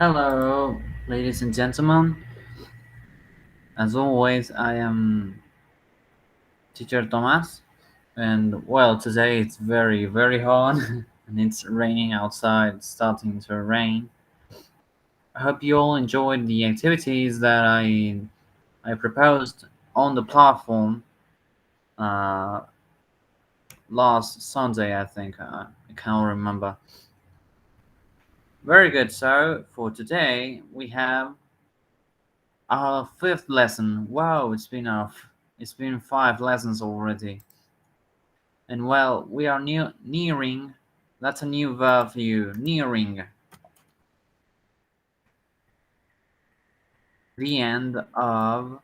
Hello, ladies and gentlemen. As always, I am teacher Tomás, and well, today it's very, very hot, and it's raining outside, it's starting to rain. I hope you all enjoyed the activities that I proposed on the platform uh, last Sunday. I think I can't remember. Very good. So for today, we have our fifth lesson. Wow, it's been five lessons already. And well, we are nearing. That's a new verb for you. Nearing the end of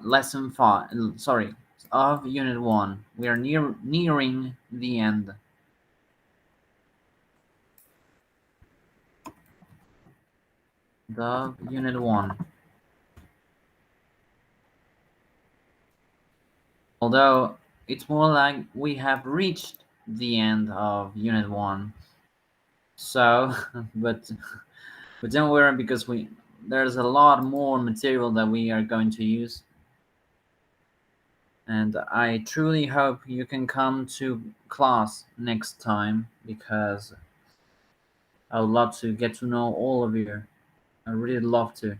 lesson five. Sorry, of unit one. We are nearing the end. Of unit one. Although it's more like we have reached the end of unit one. So, but but don't worry because we there's a lot more material that we are going to use, and I truly hope you can come to class next time because I would love to get to know all of you. I really love to.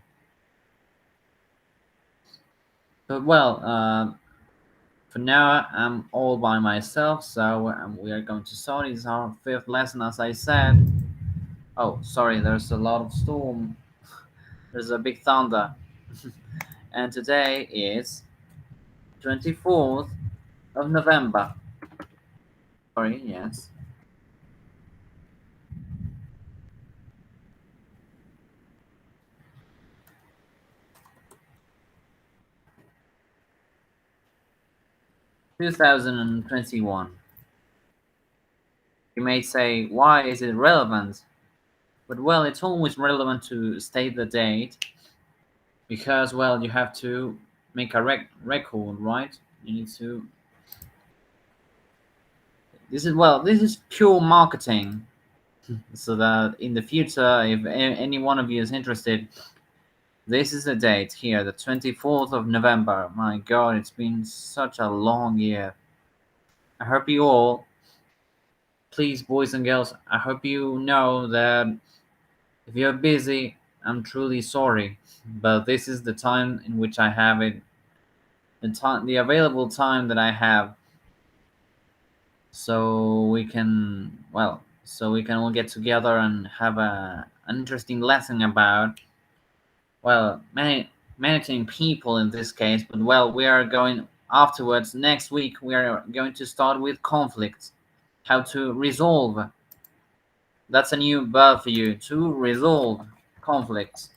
But well, for now I'm all by myself, so we are going to start. It's our fifth lesson, as I said. Oh, sorry, there's a lot of storm. There's a big thunder, and today is 24th of November. Sorry, yes. 2021. You may say, why is it relevant? But well, it's always relevant to state the date because, well, you have to make a record, right? You need to. This is pure marketing. So that in the future, if any one of you is interested, this is the date here, the 24th of November. My God, it's been such a long year. I hope you all, please, boys and girls, I hope you know that if you're busy, I'm truly sorry, but this is the time in which I have it, the available time that I have, so we can, so we can all get together and have an interesting lesson about, well, managing people in this case. But well, we are going afterwards. Next week, we are going to start with conflicts, how to resolve. That's a new verb for you, to resolve conflicts.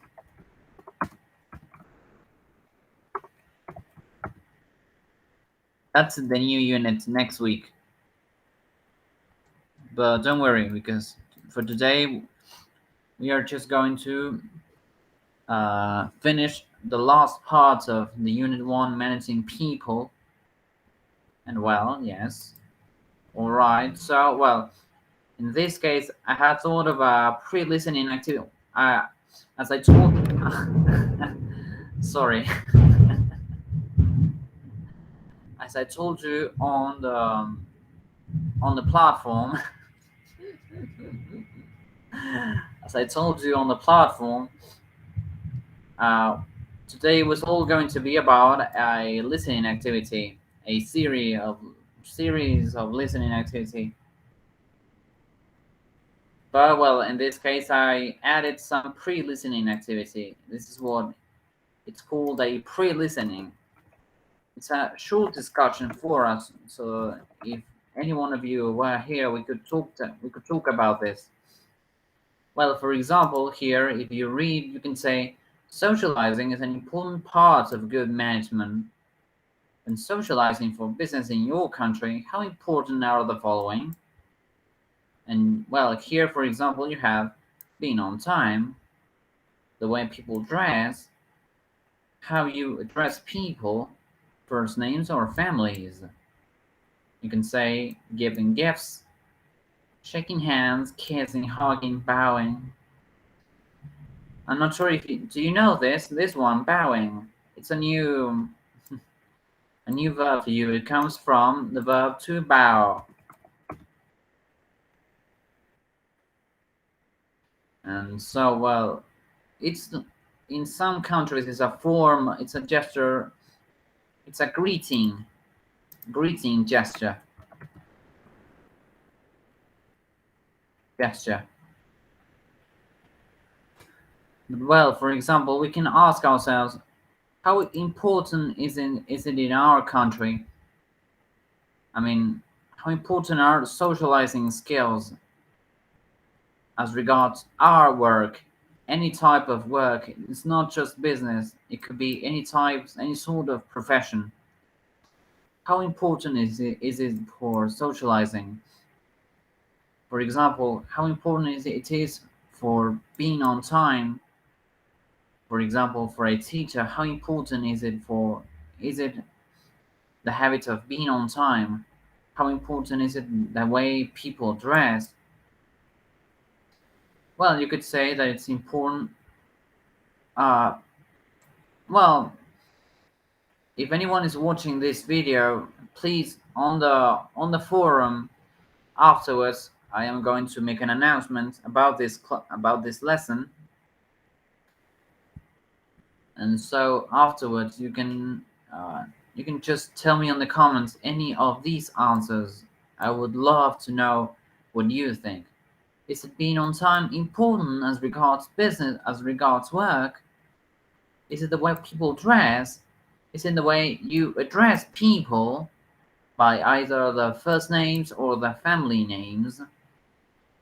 That's the new unit next week. But don't worry, because for today we are just going to finish the last part of the unit one, managing people. And well, yes, all right. So well, in this case, I had thought of a pre-listening activity. As I told, sorry, as I told you on the platform, as I told you on the platform, uh, today was all going to be about a listening activity, a series of listening activity. But well, in this case, I added some pre-listening activity. This is what it's called, a pre-listening. It's a short discussion for us. So if any one of you were here, we could talk about this. Well, for example, here, if you read, you can say, socializing is an important part of good management. And socializing for business in your country, how important are the following? And well, here, for example, you have being on time, the way people dress, how you address people, first names or families. You can say giving gifts, shaking hands, kissing, hugging, bowing. I'm not sure if do you know this one, bowing. It's a new verb for you. It comes from the verb to bow. And so, well, it's in some countries it's a form, it's a gesture, it's a greeting gesture. Well, for example, we can ask ourselves, how important is it in our country? I mean, how important are socializing skills as regards our work, any type of work? It's not just business. It could be any types, any sort of profession. How important is it for socializing? For example, how important it is for being on time? For example, for a teacher, how important is it the habit of being on time? How important is it the way people dress? Well, you could say that it's important. Uh, well, if anyone is watching this video, please on the forum afterwards, I am going to make an announcement about this lesson, and so afterwards you can just tell me on the comments any of these answers. I would love to know what you think. Is it being on time important as regards business, as regards work? Is it the way people dress? Is it the way you address people by either the first names or the family names?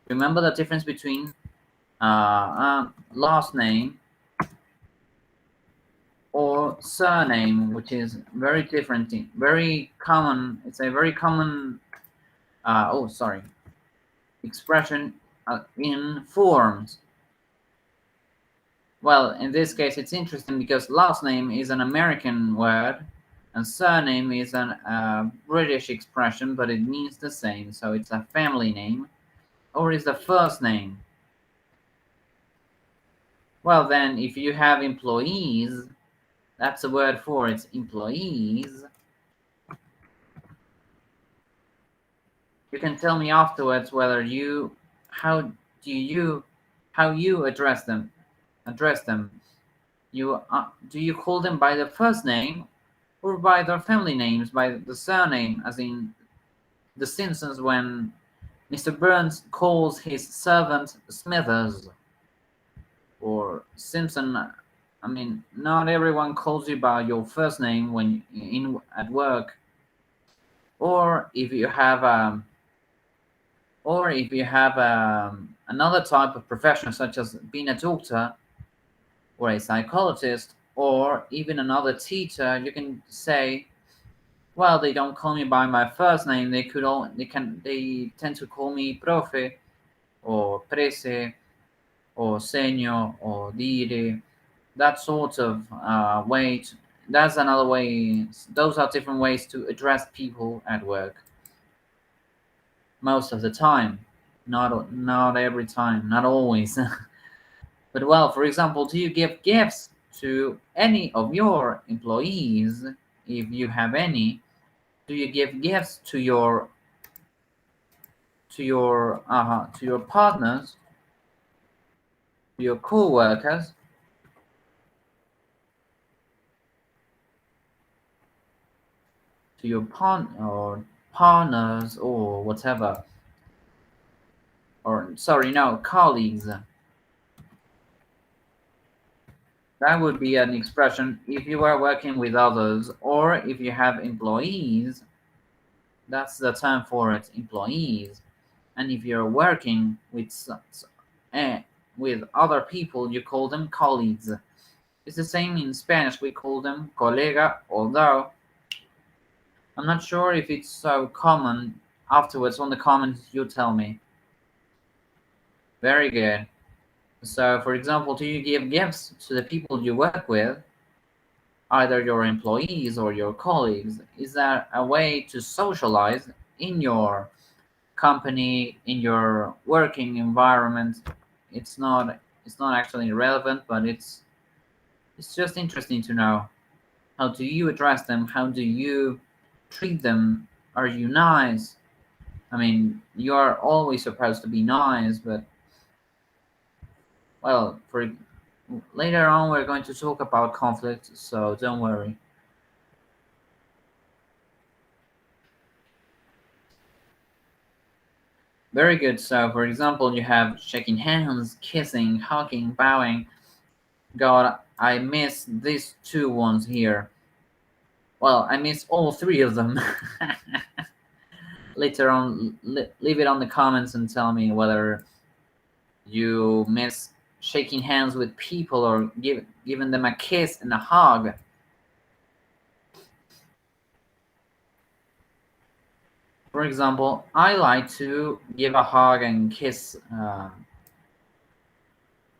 Remember the difference between last name or surname, which is very different, very common. It's a very common expression in forms. Well, in this case, it's interesting because last name is an American word and surname is a British expression, but it means the same. So it's a family name, or is the first name. Well, then, if you have employees, that's a word for it, employees. You can tell me afterwards whether how you address them. You do you call them by their first name or by their family names, by the surname, as in The Simpsons when Mr. Burns calls his servant Smithers, or Simpson. I mean, not everyone calls you by your first name when at work. Or if you have another type of profession, such as being a doctor or a psychologist, or even another teacher, you can say, well, they don't call me by my first name. They tend to call me profe, or prese, or senor, or dire. That sort of way. That's another way. Those are different ways to address people at work. Most of the time, not every time, not always. But well, for example, do you give gifts to any of your employees, if you have any? Do you give gifts to your partners, to your co-workers, to your partners or whatever? Or sorry, no, colleagues. That would be an expression if you are working with others, or if you have employees. That's the term for it, employees. And if you're working with other people, you call them colleagues. It's the same in Spanish. We call them colega, although I'm not sure if it's so common. Afterwards, on the comments, you tell me. Very good. So, for example, do you give gifts to the people you work with, either your employees or your colleagues? Is that a way to socialize in your company, in your working environment? It's not it's not actually relevant, but it's just interesting to know. How do you address them? How do you treat them? Are you nice? I mean, you are always supposed to be nice, but well, for later on we're going to talk about conflict, so don't worry. Very good. So, for example, you have shaking hands, kissing, hugging, bowing. God, I miss these two ones here. Well, I miss all three of them. Later on, leave it on the comments and tell me whether you miss shaking hands with people or giving them a kiss and a hug. For example, I like to give a hug and kiss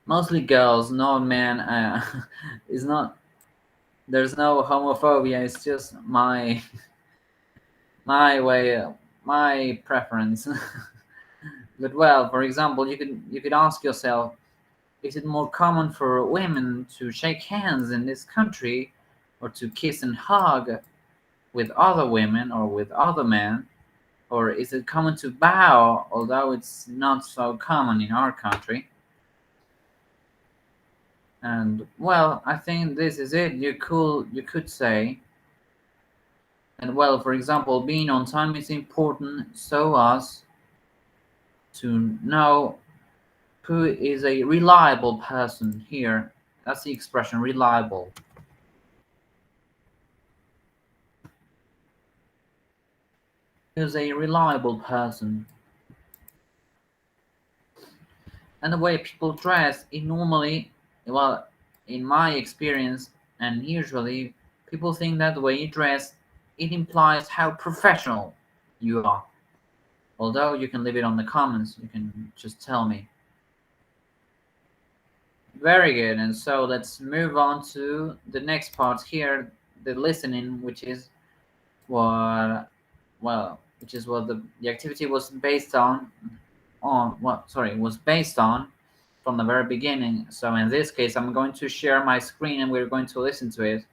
mostly girls, not men. It's not. There's no homophobia. It's just my way, my preference. But well, for example, you could ask yourself: is it more common for women to shake hands in this country, or to kiss and hug with other women or with other men? Or is it common to bow, although it's not so common in our country? And well, I think this is it. You could say, and well, for example, being on time is important so as to know who is a reliable person here. That's the expression reliable. Who's a reliable person. And the way people dress, it normally, well, in my experience, and usually, people think that the way you dress, it implies how professional you are. Although you can leave it on the comments, you can just tell me. Very good. And so let's move on to the next part here, the listening, which is what, well, which is what the activity was based on what, sorry, was based on from the very beginning. So in this case, I'm going to share my screen and we're going to listen to it.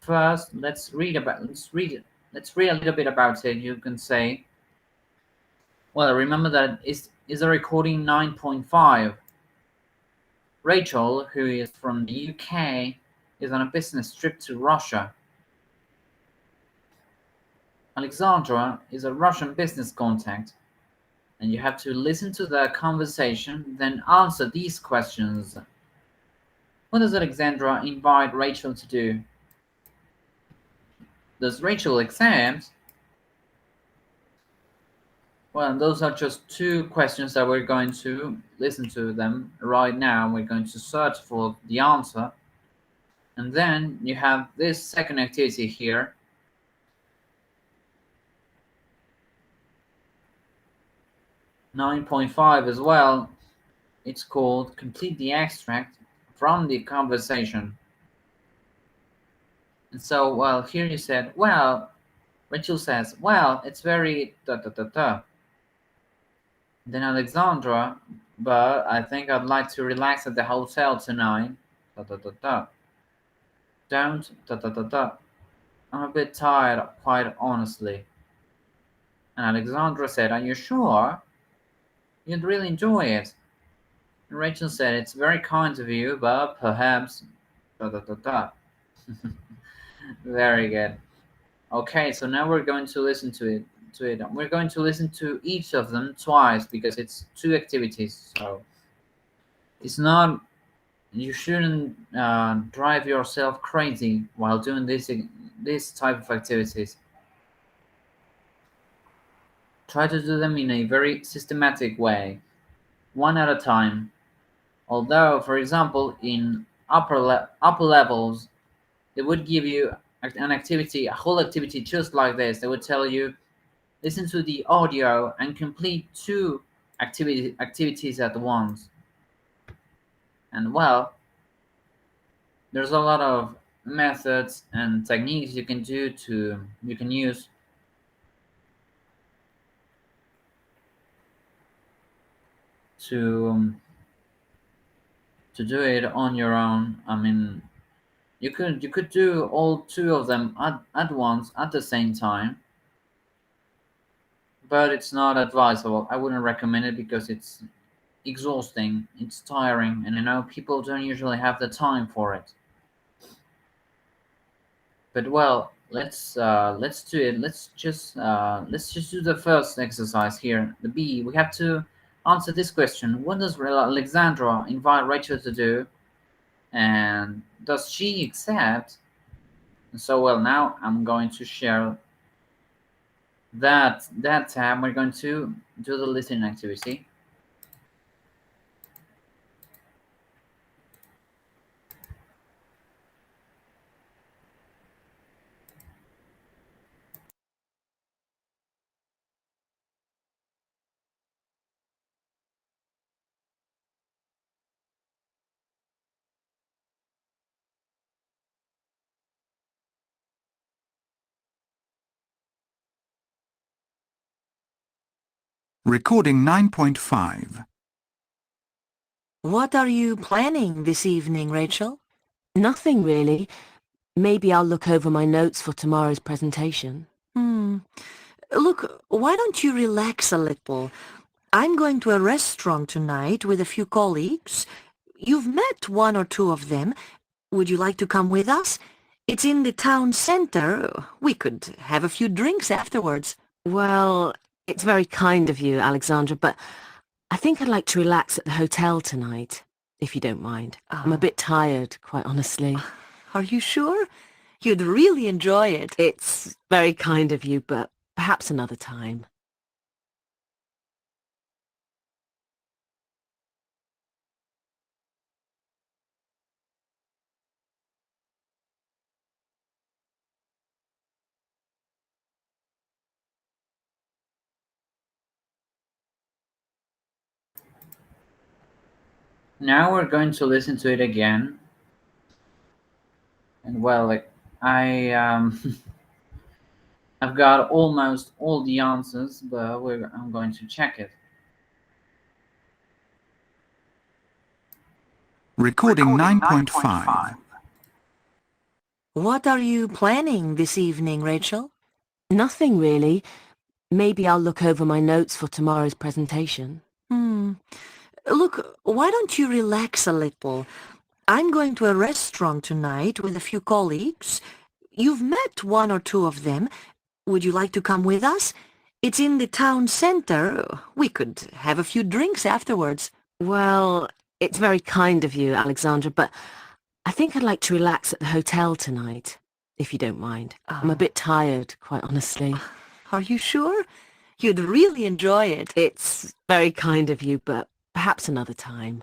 First, let's read a little bit about it. You can say, well, remember that is a recording 9.5. Rachel, who is from the UK, is on a business trip to Russia. Alexandra is a Russian business contact, and you have to listen to the conversation, then answer these questions. What does Alexandra invite Rachel to do? Does Rachel accept? Well, those are just two questions that we're going to listen to them right now. We're going to search for the answer. And then you have this second activity here. 9.5 as well. It's called complete the extract from the conversation. And so, well, here you said, well, Rachel says, well, it's very da da da da. Then Alexandra, but I think I'd like to relax at the hotel tonight. Da da da da. Don't da da da da. I'm a bit tired, quite honestly. And Alexandra said, are you sure? You'd really enjoy it. And Rachel said, it's very kind of you, but perhaps da da da da. Very good. Okay, so now we're going to listen to it. We're going to listen to each of them twice because it's two activities. So it's not. You shouldn't drive yourself crazy while doing this type of activities. Try to do them in a very systematic way, one at a time. Although, for example, in upper levels, they would give you an activity, a whole activity just like this. They would tell you, listen to the audio and complete two activities at once. And well, there's a lot of methods and techniques you can use to to do it on your own. I mean, you could do all two of them at once at the same time, but it's not advisable. I wouldn't recommend it because it's exhausting, it's tiring, and people don't usually have the time for it. But well, let's do it. Let's just do the first exercise here. The B. We have to answer this question: what does Alexandra invite Rachel to do, and does she accept? So well, now I'm going to share that tab. We're going to do the listening activity. Recording 9.5. What are you planning this evening, Rachel? Nothing really. Maybe I'll look over my notes for tomorrow's presentation. Look, why don't you relax a little? I'm going to a restaurant tonight with a few colleagues. You've met one or two of them. Would you like to come with us? It's in the town center. We could have a few drinks afterwards. Well, it's very kind of you, Alexandra, but I think I'd like to relax at the hotel tonight, if you don't mind. I'm a bit tired, quite honestly. Are you sure? You'd really enjoy it. It's very kind of you, but perhaps another time. Now we're going to listen to it again. And well, like I've got almost all the answers, but I'm going to check it. Recording 9.5. What are you planning this evening, Rachel? Nothing really. Maybe I'll look over my notes for tomorrow's presentation. Look, why don't you relax a little? I'm going to a restaurant tonight with a few colleagues. You've met one or two of them. Would you like to come with us? It's in the town center. We could have a few drinks afterwards. Well, it's very kind of you, Alexandra, but I think I'd like to relax at the hotel tonight, if you don't mind. I'm a bit tired, quite honestly. Are you sure? You'd really enjoy it. It's very kind of you, but perhaps another time.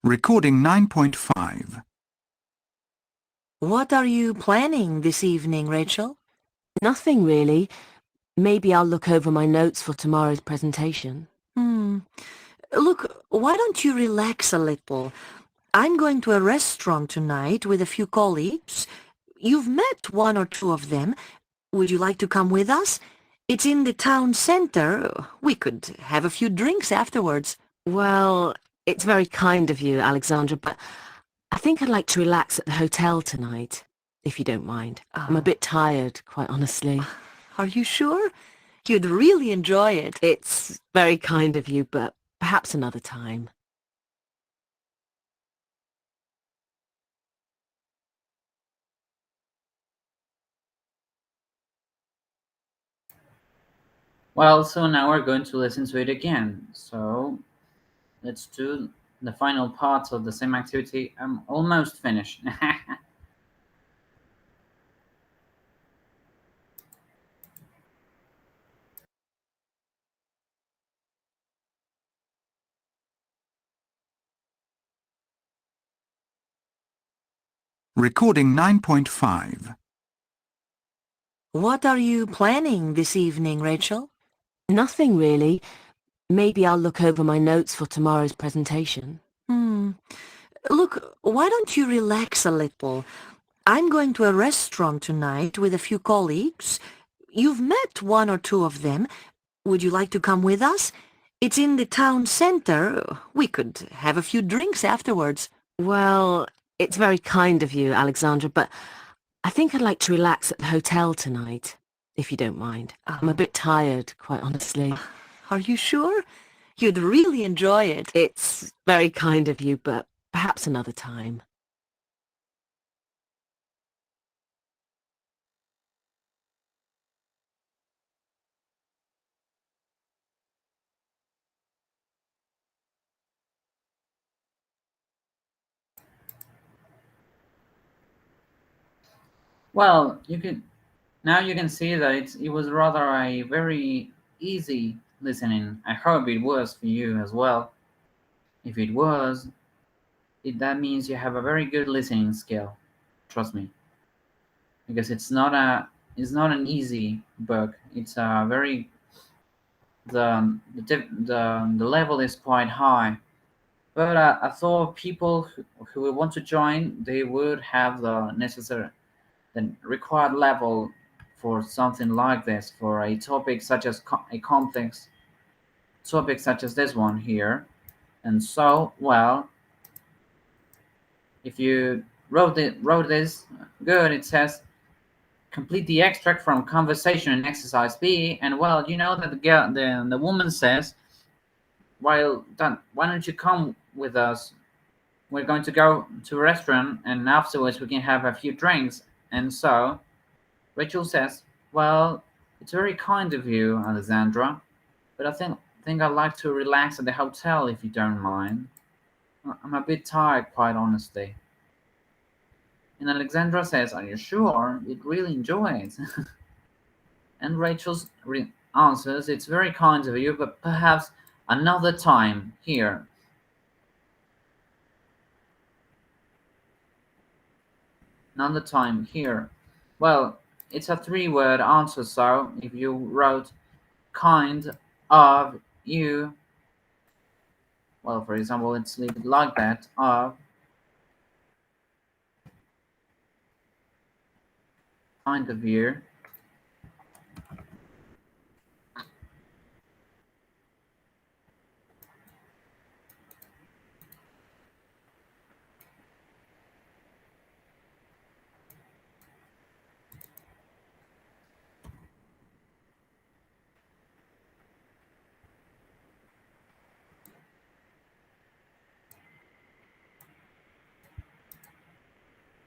Recording 9.5. What are you planning this evening, Rachel? Nothing really. Maybe I'll look over my notes for tomorrow's presentation. Look, why don't you relax a little? I'm going to a restaurant tonight with a few colleagues. You've met one or two of them. Would you like to come with us? It's in the town center. We could have a few drinks afterwards. Well, it's very kind of you, Alexandra, but I think I'd like to relax at the hotel tonight, if you don't mind. I'm a bit tired, quite honestly. Are you sure? You'd really enjoy it. It's very kind of you, but perhaps another time. Well, so now we're going to listen to it again. So let's do the final parts of the same activity. I'm almost finished. Recording 9.5. What are you planning this evening, Rachel? Nothing really. Maybe I'll look over my notes for tomorrow's presentation. Look, why don't you relax a little? I'm going to a restaurant tonight with a few colleagues. You've met one or two of them. Would you like to come with us? It's in the town center. We could have a few drinks afterwards. Well, it's very kind of you, Alexandra, but I think I'd like to relax at the hotel tonight, if you don't mind. I'm a bit tired, quite honestly. Are you sure? You'd really enjoy it. It's very kind of you, but perhaps another time. Well, now you can see that it was rather a very easy listening. I hope it was for you as well. If it was, that means you have a very good listening skill. Trust me, because it's not an easy book. It's a very the level is quite high. But I thought people who would want to join, they would have the required level for something like this, for a topic such as a complex topic such as this one here. And so, well, if you wrote this good, it says complete the extract from conversation in exercise B, and well, you know that the woman says, well, done, why don't you come with us? We're going to go to a restaurant, and afterwards we can have a few drinks. And so Rachel says, well, it's very kind of you, Alexandra, but I think I'd like to relax at the hotel if you don't mind. I'm a bit tired, quite honestly. And Alexandra says, are you sure? You'd really enjoy it. And Rachel's answers, it's very kind of you, but perhaps another time here. Another time here. Well, it's a three-word answer, so if you wrote kind of you, well, for example, let's leave it like that, of kind of you.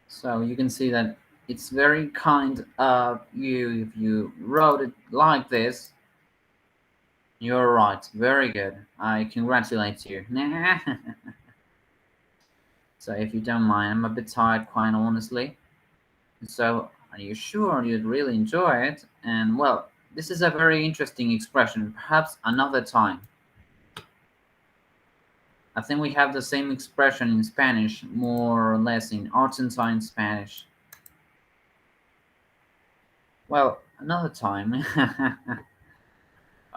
So you can see that it's very kind of you if you wrote it like this. You're right. Very good. I congratulate you. So if you don't mind, I'm a bit tired, quite honestly. So are you sure you'd really enjoy it? And well, this is a very interesting expression. Perhaps another time. I think we have the same expression in Spanish, more or less in Argentine Spanish. Well, another time.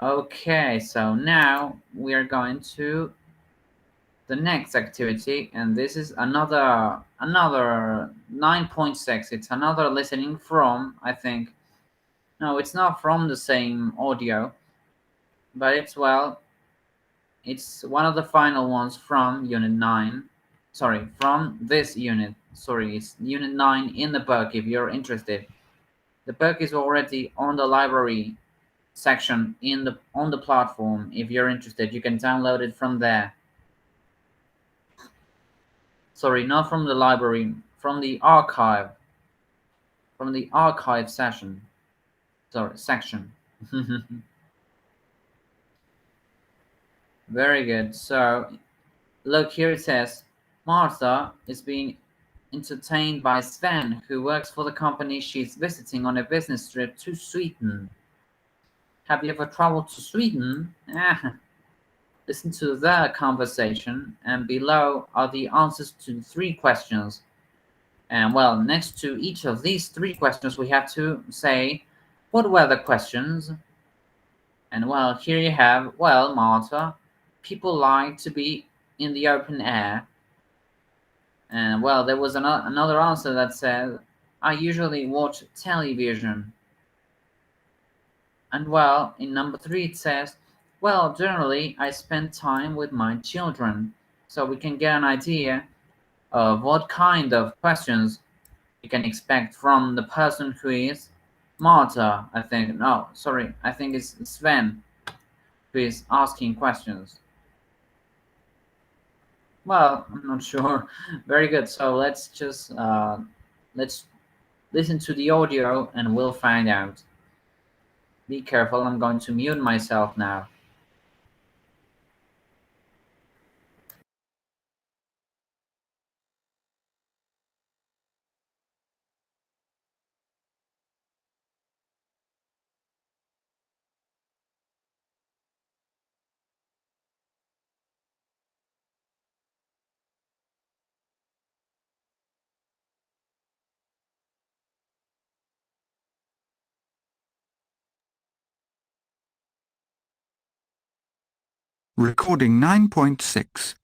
Okay, so now we are going to the next activity, and this is another 9.6. It's another listening from, I think. No, it's not from the same audio, but it's one of the final ones from unit 9. Sorry, from this unit. Sorry, it's unit 9 in the book if you're interested. The book is already on the library section on the platform. If you're interested, you can download it from there. Sorry, not from the library, from the archive. From the archive session. Sorry, section. Very good. So, look here it says, Martha is being entertained by Sven, who works for the company she's visiting on a business trip to Sweden. Have you ever traveled to Sweden? Listen to their conversation, and below are the answers to 3 questions. And well, next to each of these 3 questions, we have to say, what were the questions? And well, here you have, well, Martha, people like to be in the open air. And well, there was another answer that said, I usually watch television. And well, in number 3 it says, well, generally I spend time with my children. So we can get an idea of what kind of questions you can expect from the person who is Marta, I think. No, sorry, I think it's Sven who is asking questions. Well, I'm not sure. Very good. So let's just let's listen to the audio and we'll find out. Be careful, I'm going to mute myself now. Recording 9.6.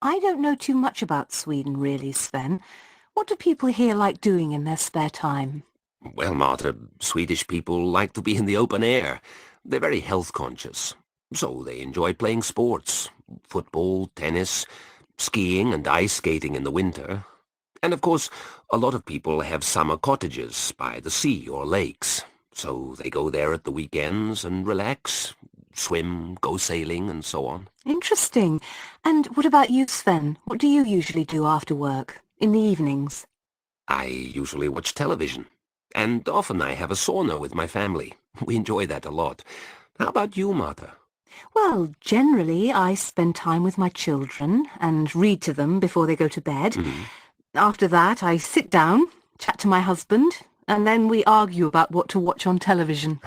I don't know too much about Sweden, really, Sven. What do people here like doing in their spare time? Well, Martha, Swedish people like to be in the open air. They're very health conscious. So they enjoy playing sports, football, tennis, skiing and ice skating in the winter. And of course, a lot of people have summer cottages by the sea or lakes. So they go there at the weekends and relax, swim, go sailing and so on. Interesting. And what about you, Sven? What do you usually do after work, in the evenings? I usually watch television. And often I have a sauna with my family. We enjoy that a lot. How about you, Martha? Well, generally I spend time with my children and read to them before they go to bed. After that, I sit down, chat to my husband, and then we argue about what to watch on television.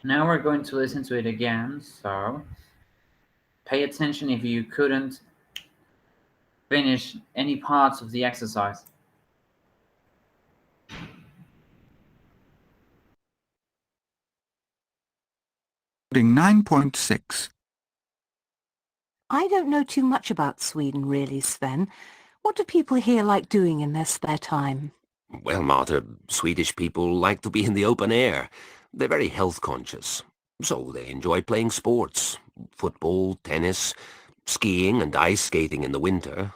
Now we're going to listen to it again, so pay attention if you couldn't finish any parts of the exercise. Recording 9.6. I don't know too much about Sweden, really, Sven. What do people here like doing in their spare time? Well, Martha, Swedish people like to be in the open air. They're very health conscious. So they enjoy playing sports, football, tennis, skiing and ice skating in the winter.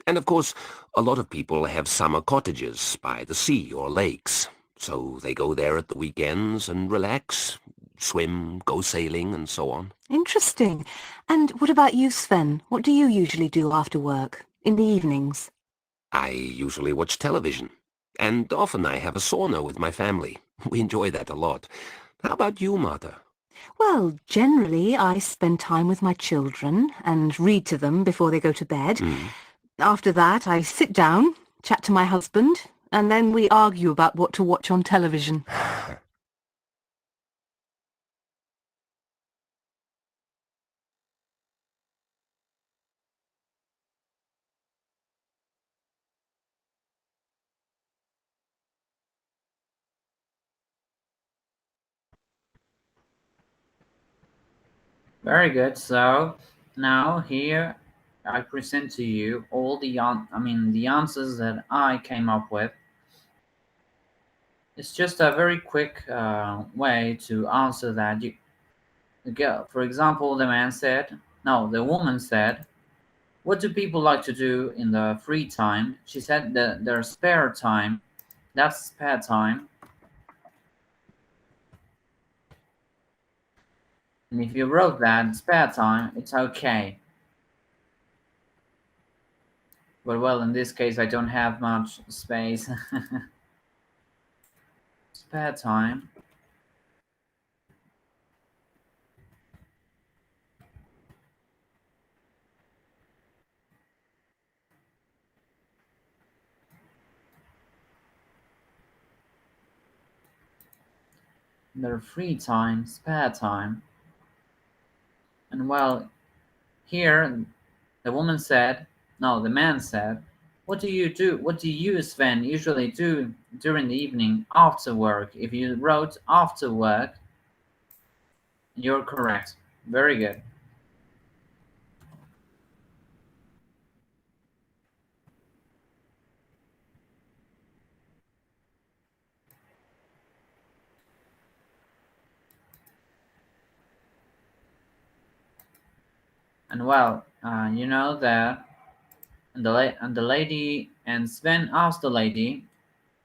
And of course, a lot of people have summer cottages by the sea or lakes. So they go there at the weekends and relax, swim, go sailing, and so on. Interesting. And what about you, Sven? What do you usually do after work, in the evenings? I usually watch television, and often I have a sauna with my family. We enjoy that a lot. How about you, Martha? Well, generally I spend time with my children and read to them before they go to bed. After that, I sit down, chat to my husband, and then we argue about what to watch on television. Very good. So now here I present to you all the the answers that I came up with. It's just a very quick way to answer that. The girl, for example, the woman said, "What do people like to do in the free time?" She said that their spare time. That's spare time. And if you wrote that spare time, it's okay. But well, in this case, I don't have much space. Spare time. Their free time, spare time. And well, here the woman said, no, the man said, what do you do? What do you, Sven, usually do during the evening after work? If you wrote after work, you're correct. Very good. And well, you know that, and the lady, and Sven asked the lady,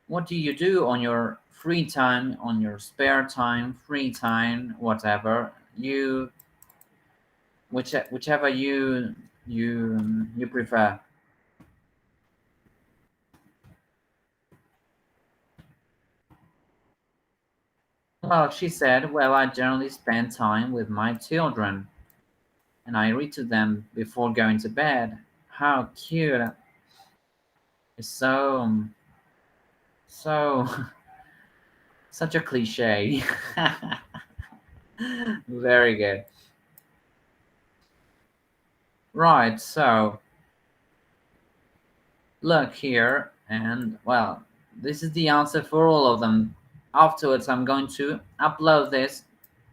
what do you do on your free time, on your spare time, free time, whatever you, whichever you prefer. Well, she said, well, I generally spend time with my children, and I read to them before going to bed. How cute! It's so such a cliche. Very good. Right, so look here, and well, this is the answer for all of them. Afterwards, I'm going to upload this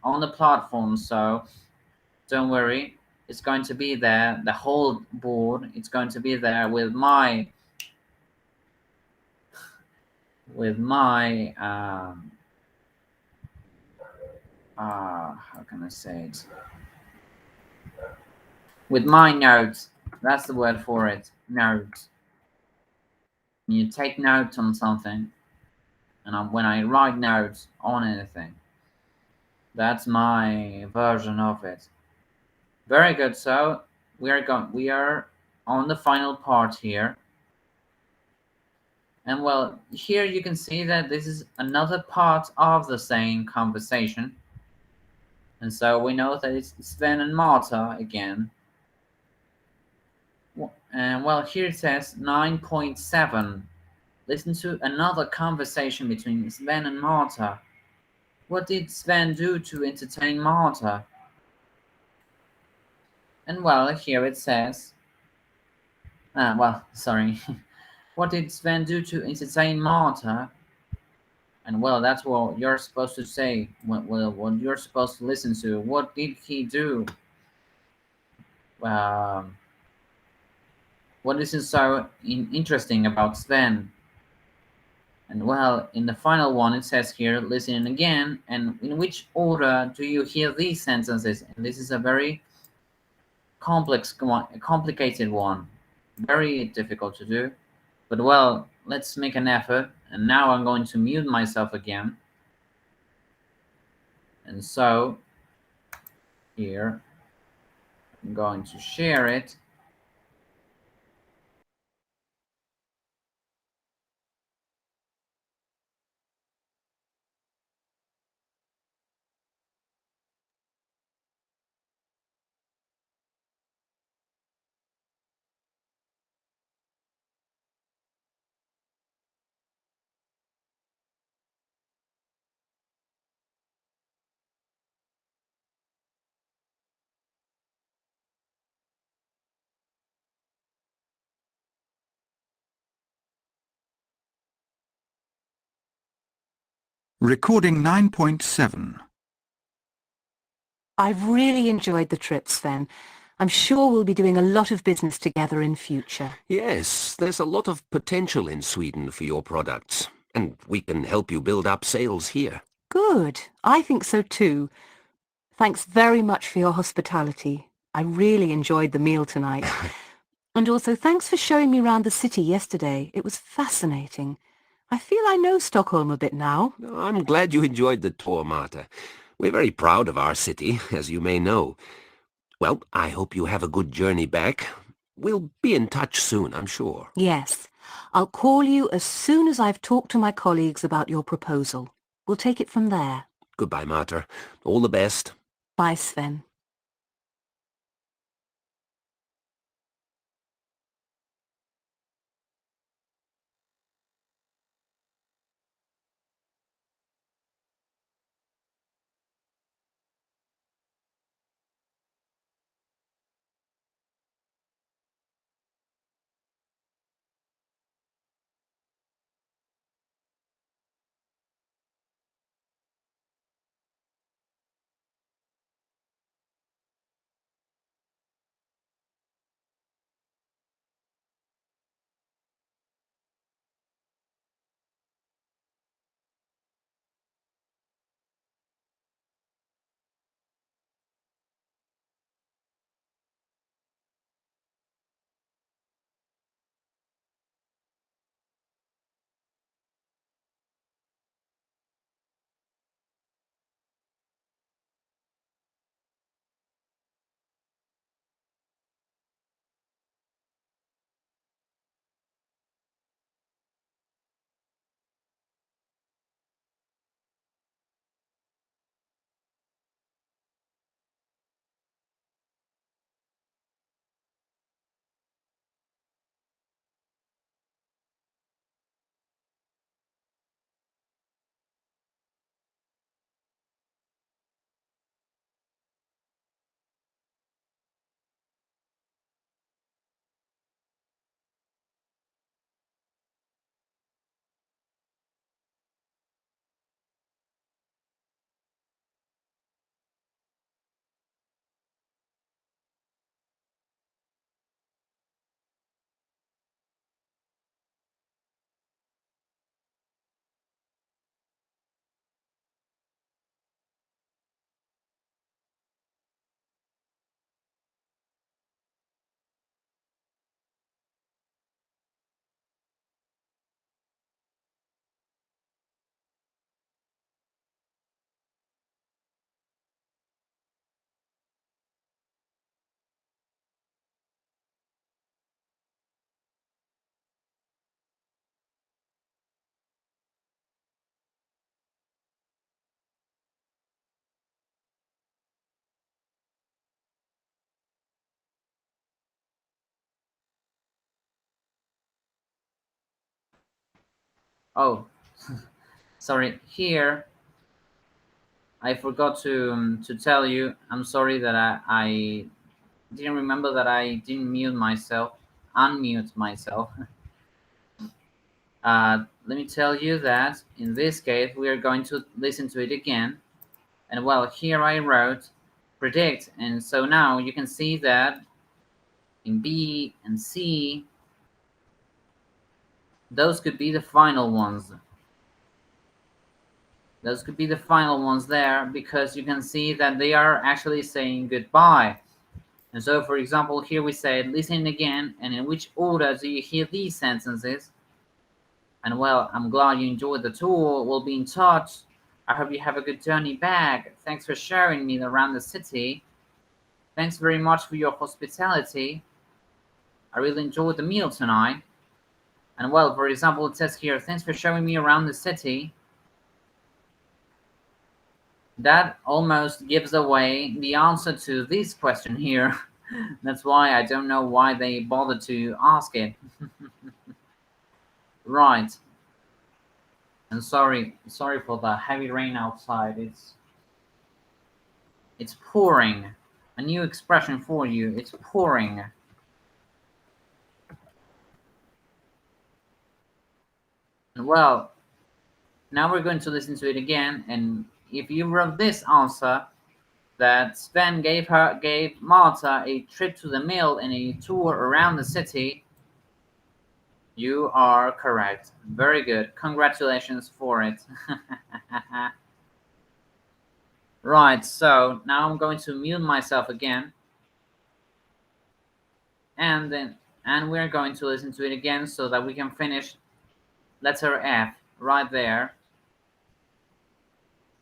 on the platform, so don't worry. It's going to be there, the whole board. It's going to be there with my how can I say it? With my notes. That's the word for it. Notes. You take notes on something, and when I write notes on anything, that's my version of it. Very good. So we are on the final part here. And well, here you can see that this is another part of the same conversation. And so we know that it's Sven and Marta again. And well, here it says 9.7. Listen to another conversation between Sven and Marta. What did Sven do to entertain Marta? And well, here it says, sorry. What did Sven do to entertain Marta? And well, that's what you're supposed to say. What you're supposed to listen to. What did he do? What is so interesting about Sven? And well, in the final one, it says here, listen again. And in which order do you hear these sentences? And this is a very complicated one. Very difficult to do. But well, let's make an effort. And now I'm going to mute myself again. And so here I'm going to share it. Recording 9.7. I've really enjoyed the trip, Sven. I'm sure we'll be doing a lot of business together in future. Yes, there's a lot of potential in Sweden for your products, and we can help you build up sales here. Good. I think so too. Thanks very much for your hospitality. I really enjoyed the meal tonight. And also thanks for showing me around the city yesterday. It was fascinating. I feel I know Stockholm a bit now. I'm glad you enjoyed the tour, Marta. We're very proud of our city, as you may know. Well, I hope you have a good journey back. We'll be in touch soon, I'm sure. Yes. I'll call you as soon as I've talked to my colleagues about your proposal. We'll take it from there. Goodbye, Marta. All the best. Bye, Sven. Oh, sorry. Here I forgot to tell you. I'm sorry that I didn't remember that I didn't unmute myself. Let me tell you that in this case we are going to listen to it again. And well, here I wrote predict, and so now you can see that in B and C, those could be the final ones. Those could be the final ones there, because you can see that they are actually saying goodbye. And so, for example, here we said, listen again, and in which order do you hear these sentences? And well, I'm glad you enjoyed the tour. We'll be in touch. I hope you have a good journey back. Thanks for showing me around the city. Thanks very much for your hospitality. I really enjoyed the meal tonight. And well, for example, it says here, thanks for showing me around the city. That almost gives away the answer to this question here. That's why I don't know why they bothered to ask it. Right. And sorry for the heavy rain outside. It's pouring. A new expression for you. It's pouring. And well, now we're going to listen to it again, and if you wrote this answer, that Sven gave Marta a trip to the mill and a tour around the city, you are correct. Very good. Congratulations for it. Right, so now I'm going to mute myself again. And we're going to listen to it again so that we can finish letter F right there.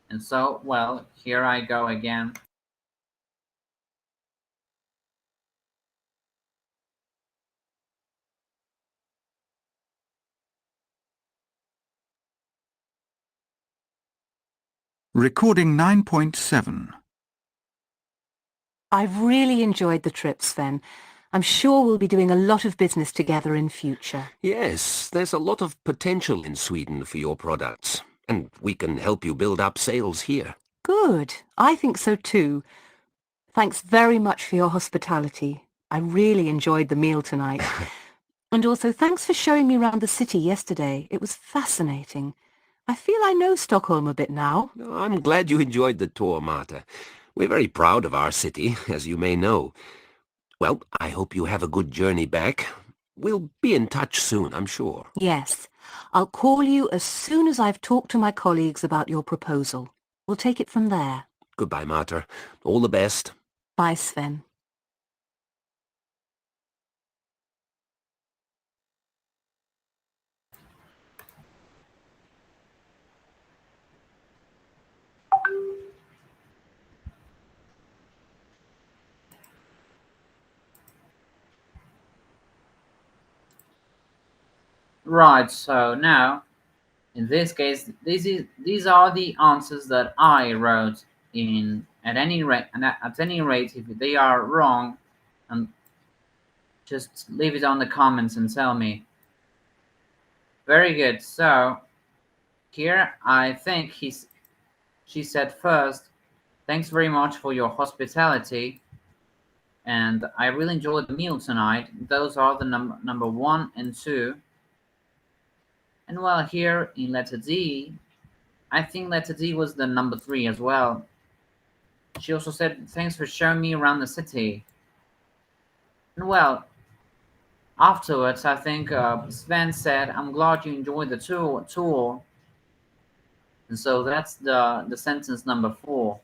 And so, well, here I go again. Recording 9.7. I've really enjoyed the trip, Sven. I'm sure we'll be doing a lot of business together in future. Yes, there's a lot of potential in Sweden for your products, and we can help you build up sales here. Good. I think so too. Thanks very much for your hospitality. I really enjoyed the meal tonight. And also thanks for showing me around the city yesterday. It was fascinating. I feel I know Stockholm a bit now. I'm glad you enjoyed the tour, Marta. We're very proud of our city, as you may know. Well, I hope you have a good journey back. We'll be in touch soon, I'm sure. Yes. I'll call you as soon as I've talked to my colleagues about your proposal. We'll take it from there. Goodbye, Marta. All the best. Bye, Sven. Right, so now, in this case, these are the answers that I wrote in. At any rate, if they are wrong, and just leave it on the comments and tell me. Very good. So here I think she said first, thanks very much for your hospitality, and I really enjoyed the meal tonight. Those are the number 1 and 2. And well, here in letter D, I think letter D was the number 3 as well. She also said, thanks for showing me around the city. And well, afterwards, I think Sven said, I'm glad you enjoyed the tour. And so that's the sentence number 4.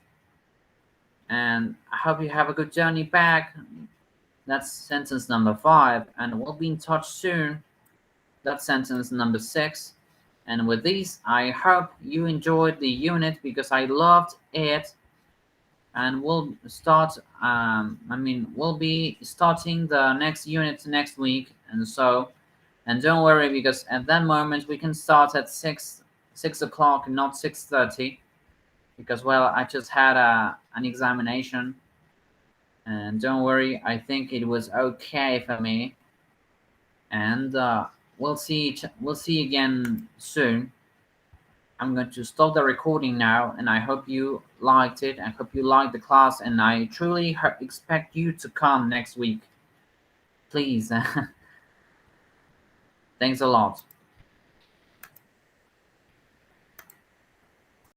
And I hope you have a good journey back. That's sentence number 5. And we'll be in touch soon. That's sentence number 6. And with these, I hope you enjoyed the unit because I loved it. And we'll start, we'll be starting the next unit next week. And don't worry, because at that moment we can start at 6 o'clock, not 6:30. Because, well, I just had an examination. And don't worry, I think it was okay for me. And we'll see again soon. I'm going to stop the recording now, and I hope you liked it. I hope you liked the class, and I truly expect you to come next week. Please. Thanks a lot.